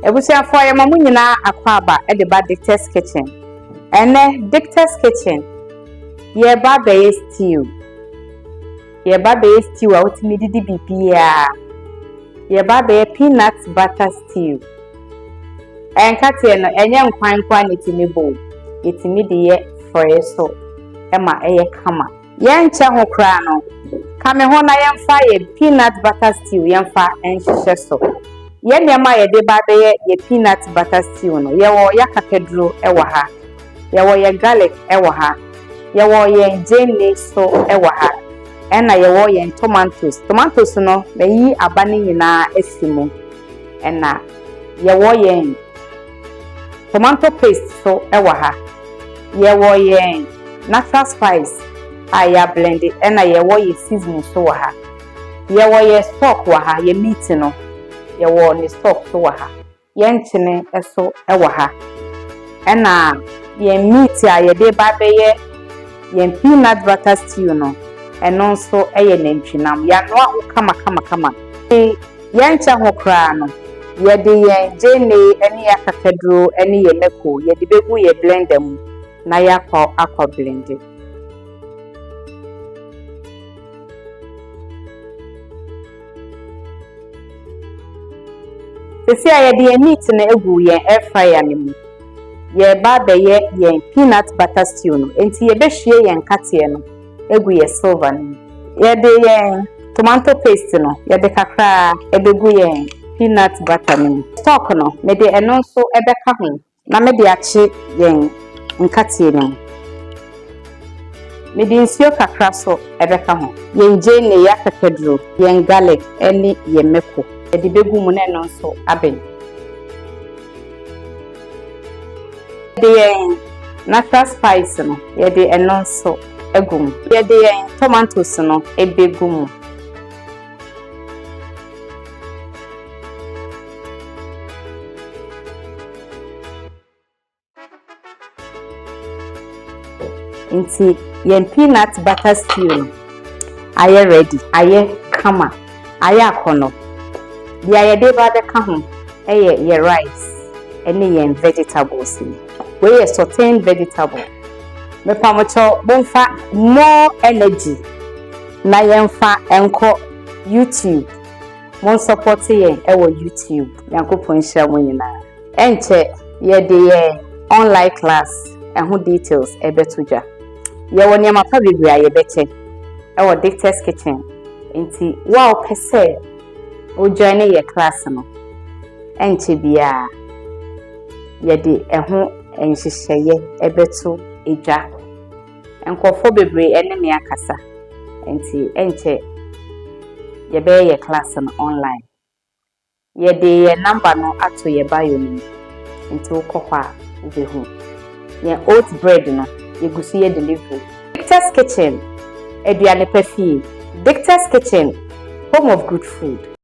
Ebusuafo ya mamu nyina akwaba e de ba Dicta'S kitchen. Ene Dicta'S kitchen. Ye ba be stew. Ye ba be stew a otimi didi bibia. Ye ba be peanut butter stew. Enkate no enye nkwankwa netimi bo. Etimi de ye for so. Ema eye kama. Ye nche ho kra no. Kame ho na yemfa ye peanut butter stew yemfa enhyehyɛ so. Ye niam ye de ba be ye peanut butter stew no. Ye wo yakakedro e wo ha. Ye wo ye garlic e wo ha. Ye wo ye jene so e wo ha. Ena ye wo ye tomatoes. Tomatoes no me yi abane nyina asimu. Ena ye wo ye tomato paste so e wo ha. Ye wo ye natural spice ya blended ena ye wo ye seasoning so wo ha. Ye wo ye stock wo ha, ye meat no. Ye wo ni stock so wo ha. Ye nchene eso e wo ha. Ena ye meat ye de ba be ye peanut butter stew no. Eno so ye nantwinam. Ya no a kama. Ye nche ho kra no. Ye de ye jene eni akakedro eni ye meko. Ye de begu ye blender mu. Na ya akwa blended. Sisi a ye de meat na egu ye air fryer ni mu. Ye ba be ye peanut butter stew no. Enti ye be hwie ye nkate no. Egu ye silver ni. Ye de ye tomato paste no. Ye de kakra ebegu ye peanut butter ni. Stock no. Me de eno so ebeka ho. Na me de achi ye nkate ni. Me de nsio kakra so ebeka ho. Ye jene ya kakedro, ye garlic eni ye meko. Ye de begu mu na no so aben. The natural spice no ye de eno so egum ye de tomatoes no ebegum inti ye peanut butter stew aye ready aye kama aye akono dia ye de ba de ka ho ye rice eni ye vegetables we ye sauteed vegetable me pamocho bonfa more energy na yemfa enko YouTube mon support ye ewo YouTube yankopon hia mo nyina enche ye de ye online class ho details ebetudwa ye woni ma pa bebre aye beche ewo Dicta'S kitchen enti wow pese o join ye class no enche bia ye de ho enhyehyeye ebeto edwa enkofo bebre ene me akasa enti enche ye be ye class no online ye de ye number no ato ye bio ni enti ukokwa ubehu ye oat bread no ye gusu ye delivery Dicta'S kitchen eduane pafie Dicta'S kitchen home of good food.